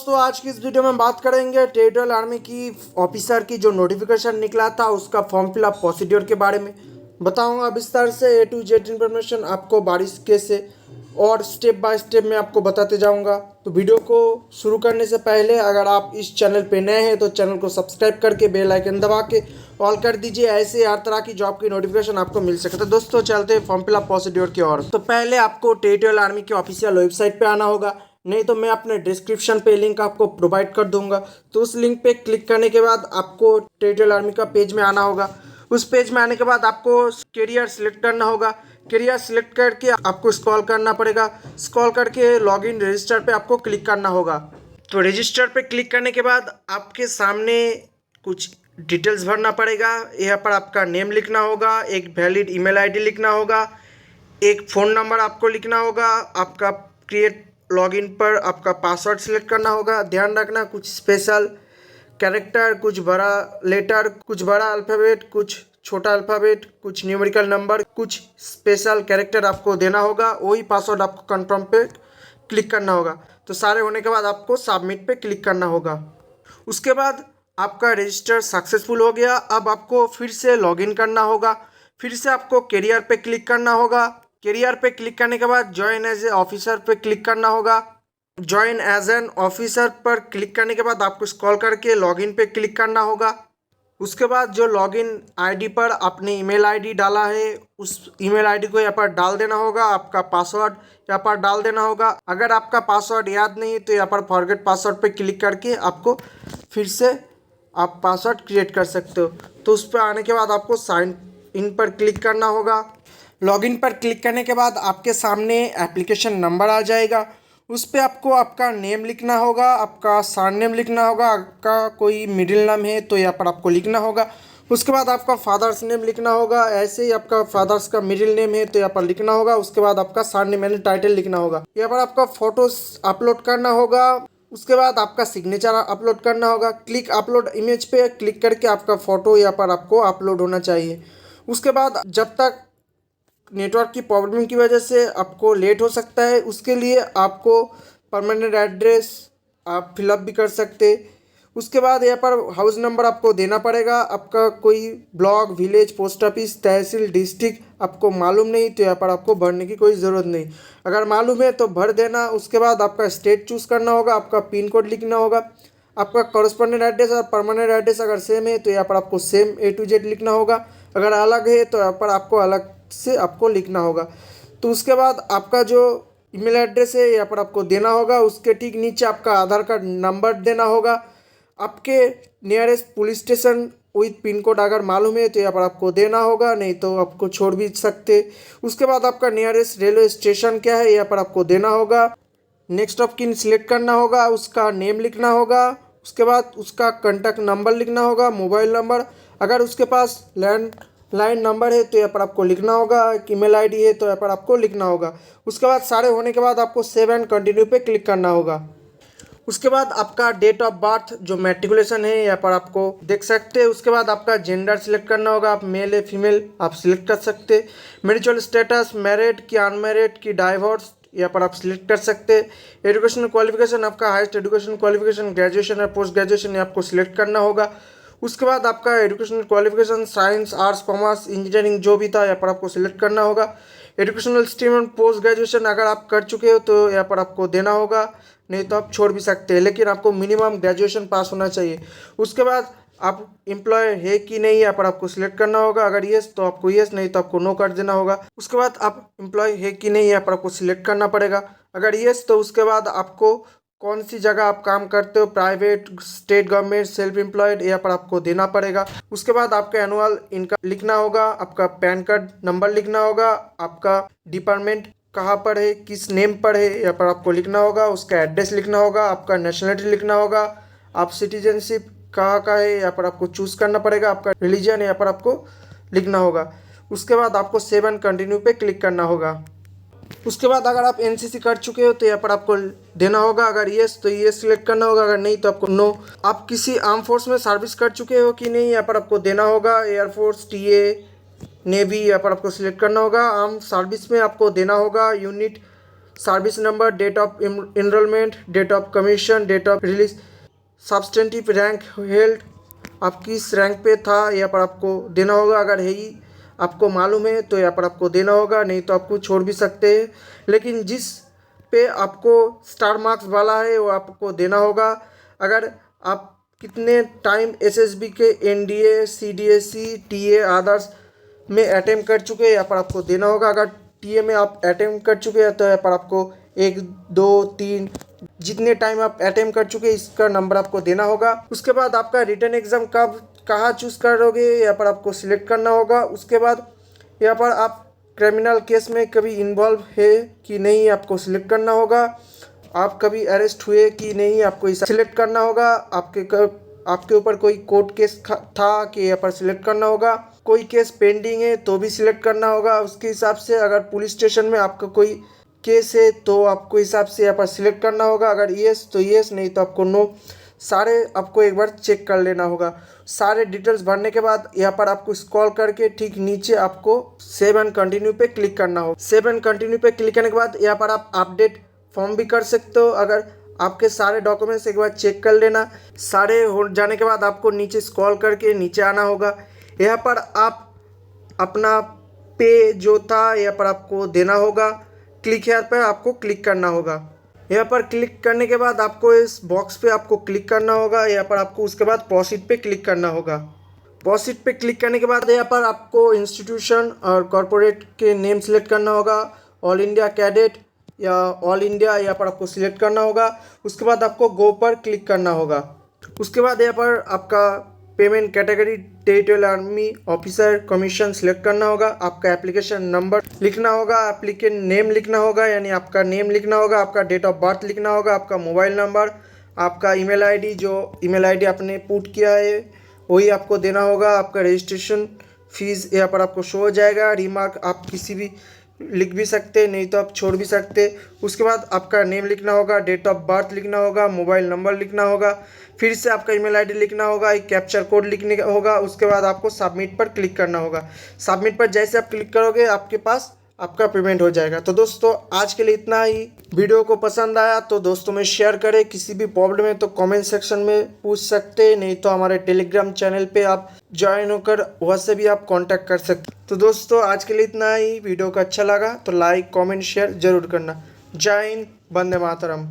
दोस्तों आज की इस वीडियो में बात करेंगे टेरिटोरियल आर्मी की ऑफिसर की जो नोटिफिकेशन निकला था उसका फॉर्म फिलअप प्रोसीड्योर के बारे में बताऊंगा विस्तार से ए टू जेड इन्फॉर्मेशन आपको बारिश के से और स्टेप बाय स्टेप मैं आपको बताते जाऊंगा। तो वीडियो को शुरू करने से पहले अगर आप इस चैनल पे नए हैं तो चैनल को सब्सक्राइब करके बेल आइकन दबा के ऑल कर दीजिए, ऐसे हर तरह की जॉब की नोटिफिकेशन आपको मिल सके। तो दोस्तों चलते हैं फॉर्म फिलअप प्रोसीड्योर की ओर। तो पहले आपको टेरिटोरियल आर्मी की ऑफिशियल वेबसाइट पे आना होगा, नहीं तो मैं अपने डिस्क्रिप्शन पे लिंक आपको प्रोवाइड कर दूंगा। तो उस लिंक पे क्लिक करने के बाद आपको टेरिटोरियल आर्मी का पेज में आना होगा। उस पेज में आने के बाद आपको कैरियर सिलेक्ट करना होगा। कैरियर सिलेक्ट करके आपको स्क्रॉल करना पड़ेगा। स्क्रॉल करके लॉगिन रजिस्टर पे आपको क्लिक करना होगा। तो रजिस्टर पे क्लिक करने के बाद आपके सामने कुछ डिटेल्स भरना पड़ेगा। यहाँ पर आपका नेम लिखना होगा, एक वैलिड ईमेल आईडी लिखना होगा, एक फ़ोन नंबर आपको लिखना होगा, आपका क्रिएट लॉगिन पर आपका पासवर्ड सिलेक्ट करना होगा। ध्यान रखना कुछ स्पेशल कैरेक्टर, कुछ बड़ा लेटर, कुछ बड़ा अल्फ़ाबेट, कुछ छोटा अल्फ़ाबेट, कुछ न्यूमेरिकल नंबर, कुछ स्पेशल कैरेक्टर आपको देना होगा। वही पासवर्ड आपको कंफर्म पे क्लिक करना होगा। तो सारे होने के बाद आपको सबमिट पे क्लिक करना होगा। उसके बाद आपका रजिस्टर सक्सेसफुल हो गया। अब आपको फिर से लॉगिन करना होगा। फिर से आपको कैरियर पे क्लिक करना होगा। कैरियर पे क्लिक करने के बाद ज्वाइन एज ए ऑफिसर पे क्लिक करना होगा। ज्वाइन एज एन ऑफिसर पर क्लिक करने के बाद आपको स्क्रॉल करके लॉगिन पे क्लिक करना होगा। उसके बाद जो लॉगिन आईडी पर आपने ईमेल आईडी डाला है उस ईमेल आईडी को यहाँ पर डाल देना होगा। आपका पासवर्ड यहाँ पर डाल देना होगा। अगर आपका पासवर्ड याद नहीं तो यहाँ पर फॉरगेट पासवर्ड पे क्लिक करके आपको फिर से आप पासवर्ड क्रिएट कर सकते हो। तो उस पर आने के बाद आपको साइन इन पर क्लिक करना होगा। लॉगिन पर क्लिक करने के बाद आपके सामने एप्लीकेशन नंबर आ जाएगा। उस पर आपको आपका नेम लिखना होगा, आपका सरनेम लिखना होगा, आपका कोई मिडिल नेम है तो यहाँ पर आपको लिखना होगा। उसके बाद आपका फादर्स नेम लिखना होगा, ऐसे ही आपका फादर्स का मिडिल नेम है तो यहाँ पर लिखना होगा। उसके बाद आपका सरनेम यानी टाइटल लिखना होगा। यहाँ पर आपका फोटोज अपलोड करना होगा। उसके बाद आपका सिग्नेचर अपलोड करना होगा। क्लिक अपलोड इमेज पे क्लिक करके आपका फ़ोटो यहाँ पर आपको अपलोड होना चाहिए। उसके बाद जब तक नेटवर्क की प्रॉब्लम की वजह से आपको लेट हो सकता है, उसके लिए आपको परमानेंट एड्रेस आप फिलअप भी कर सकते। उसके बाद यहाँ पर हाउस नंबर आपको देना पड़ेगा। आपका कोई ब्लॉक, विलेज, पोस्ट ऑफिस, तहसील, डिस्ट्रिक्ट आपको मालूम नहीं तो यहाँ पर आपको भरने की कोई ज़रूरत नहीं। अगर मालूम है तो भर देना। उसके बाद आपका स्टेट चूज़ करना होगा, आपका पिन कोड लिखना होगा, आपका कॉरस्पॉन्डेंट एड्रेस और परमानेंट एड्रेस अगर सेम है तो यहाँ पर आपको सेम ए टू जेड लिखना होगा। अगर अलग है तो यहाँ पर आपको अलग से आपको लिखना होगा। तो उसके बाद आपका जो ईमेल एड्रेस है यहाँ पर आपको देना होगा। उसके ठीक नीचे आपका आधार कार्ड नंबर देना होगा। आपके nearest police station with pin code अगर मालूम है तो यहाँ पर आपको देना होगा, नहीं तो आपको छोड़ भी सकते। उसके बाद आपका नियरेस्ट रेलवे स्टेशन क्या है यहाँ पर आपको देना होगा। नेक्स्ट ऑफ किन सिलेक्ट करना होगा, उसका नेम लिखना होगा। उसके बाद उसका कॉन्टैक्ट नंबर लिखना होगा, मोबाइल नंबर। अगर उसके पास लैंडलाइन नंबर है तो यहाँ पर आपको लिखना होगा। ईमेल आईडी है तो यहाँ पर आपको लिखना होगा। उसके बाद सारे होने के बाद आपको सेव एंड कंटिन्यू पे क्लिक करना होगा। उसके बाद आपका डेट ऑफ बर्थ जो मैट्रिकुलेशन है यहाँ पर आपको देख सकते हैं। उसके बाद आपका जेंडर सिलेक्ट करना होगा, आप मेल है फीमेल आप सिलेक्ट कर सकते हैं। मैरिटल स्टेटस मैरिड की अनमैरिड की डाइवोर्स यहाँ पर आप सिलेक्ट कर सकते हैं। एजुकेशनल क्वालिफिकेशन आपका हाईएस्ट एजुकेशन क्वालिफिकेशन ग्रेजुएशन या पोस्ट ग्रेजुएशन आपको सिलेक्ट करना होगा। उसके बाद आपका educational qualification science, arts, commerce, engineering जो भी था यहाँ पर आपको सिलेक्ट करना होगा। Educational stream and post graduation अगर आप कर चुके हो तो यहाँ पर आपको देना होगा, नहीं तो आप छोड़ भी सकते हैं, लेकिन आपको मिनिमम ग्रेजुएशन पास होना चाहिए। उसके बाद आप एम्प्लॉय है कि नहीं यहाँ पर आपको सिलेक्ट करना होगा। अगर येस तो आपको येस, नहीं तो आपको नो कर देना होगा। उसके बाद आप एम्प्लॉय है कि नहीं यहाँ पर आपको सिलेक्ट करना पड़ेगा। अगर येस तो उसके बाद आपको कौन सी जगह आप काम करते हो, private, state government, self employed, यहाँ पर आपको देना पड़ेगा। उसके बाद आपका एनुअल इनकम लिखना होगा, आपका पैन कार्ड नंबर लिखना होगा, आपका डिपार्टमेंट कहाँ पर है, किस नेम पर है यहाँ पर आपको लिखना होगा, उसका एड्रेस लिखना होगा, आपका नेशनलिटी लिखना होगा, आप सिटीजनशिप कहाँ का है यहाँ पर आपको चूज़ करना पड़ेगा, आपका रिलीजन यहाँ पर आपको लिखना होगा। उसके बाद आपको सेव एंड कंटिन्यू पे क्लिक करना होगा। उसके बाद अगर आप एनसीसी कर चुके हो तो यहाँ पर आपको देना होगा। अगर येस तो येस सिलेक्ट करना होगा, अगर नहीं तो आपको नो। आप किसी आर्म फोर्स में सर्विस कर चुके हो कि नहीं यहाँ पर आपको देना होगा। एयरफोर्स, टीए, नेवी यहाँ पर आपको सिलेक्ट करना होगा। आर्म सर्विस में आपको देना होगा unit service number, date of enrolment, date of commission, date of release, substantive rank held, आप किस रैंक पे था यहाँ पर आपको देना होगा। अगर है ही आपको मालूम है तो यहाँ पर आपको देना होगा, नहीं तो आपको छोड़ भी सकते हैं। लेकिन जिस पे आपको स्टार मार्क्स वाला है वो आपको देना होगा। अगर आप कितने टाइम एसएसबी के एनडीए, सीडीएसई, टीए अदर्स में अटेम्प्ट कर चुके हैं यहाँ पर आपको देना होगा। अगर टीए में आप अटेम्प्ट कर चुके हैं तो यहाँ पर आपको 1, 2, 3 जितने टाइम आप अटेम्प्ट कर चुके हैं इसका नंबर आपको देना होगा। उसके बाद आपका रिटर्न एग्ज़ाम कब कहाँ चूज़ करोगे यहाँ पर आपको सिलेक्ट करना होगा। उसके बाद यहाँ पर आप क्रिमिनल केस में कभी इन्वॉल्व है कि नहीं आपको सिलेक्ट करना होगा। आप कभी अरेस्ट हुए कि नहीं आपको सिलेक्ट करना होगा। आपके ऊपर कोई कोर्ट केस था कि यहाँ पर सिलेक्ट करना होगा। कोई केस पेंडिंग है तो भी सिलेक्ट करना होगा उसके हिसाब से। अगर पुलिस स्टेशन में आपका कोई केस है तो आपको हिसाब से यहाँ पर सिलेक्ट करना होगा। अगर येस तो येस, नहीं तो आपको नो। सारे आपको एक बार चेक कर लेना होगा। सारे डिटेल्स भरने के बाद यहाँ पर आपको स्क्रॉल करके ठीक नीचे आपको सेव एंड कंटिन्यू पे क्लिक करना होगा। सेव एंड कंटिन्यू पे क्लिक करने के बाद यहाँ पर आप अपडेट फॉर्म भी कर सकते हो। अगर आपके सारे डॉक्यूमेंट्स एक बार चेक कर लेना। सारे हो जाने के बाद आपको नीचे स्क्रॉल करके नीचे आना होगा। यहाँ पर आप अपना पे जो था यहाँ पर आपको देना होगा। क्लिक हेयर पर आपको क्लिक करना होगा। यहाँ पर क्लिक करने के बाद आपको इस बॉक्स पे आपको क्लिक करना होगा। यहाँ पर आपको उसके बाद प्रोसीड पे क्लिक करना होगा। प्रोसीड पे क्लिक करने के बाद यहाँ पर आपको इंस्टीट्यूशन और कॉरपोरेट के नेम सेलेक्ट करना होगा। ऑल इंडिया कैडेट या ऑल इंडिया यहाँ पर आपको सिलेक्ट करना होगा। उसके बाद आपको गो पर क्लिक करना होगा। उसके बाद यहाँ पर आपका payment category territorial army officer commission select करना होगा। आपका एप्लीकेशन नंबर लिखना होगा, एप्लीकेंट नेम लिखना होगा यानी आपका नेम लिखना होगा, आपका डेट ऑफ बर्थ लिखना होगा, आपका मोबाइल नंबर, आपका ईमेल आईडी, जो ईमेल आईडी आपने पुट किया है वही आपको देना होगा। आपका रजिस्ट्रेशन फीस यहाँ पर आपको शो हो जाएगा। रिमार्क आप किसी भी लिख भी सकते, नहीं तो आप छोड़ भी सकते। उसके बाद आपका नेम लिखना होगा, डेट ऑफ बर्थ लिखना होगा, मोबाइल नंबर लिखना होगा, फिर से आपका ईमेल आईडी लिखना होगा, एक कैप्चर कोड लिखने का होगा। उसके बाद आपको सबमिट पर क्लिक करना होगा। सबमिट पर जैसे आप क्लिक करोगे आपके पास आपका पेमेंट हो जाएगा। तो दोस्तों आज के लिए इतना ही। वीडियो को पसंद आया तो दोस्तों में शेयर करें। किसी भी प्रॉब्लम है तो कमेंट सेक्शन में पूछ सकते हैं, नहीं तो हमारे टेलीग्राम चैनल पे आप ज्वाइन होकर वहाँ से भी आप कांटेक्ट कर सकते। तो दोस्तों आज के लिए इतना ही। वीडियो को अच्छा लगा तो लाइक कमेंट शेयर जरूर करना। जय हिंद, वंदे मातरम।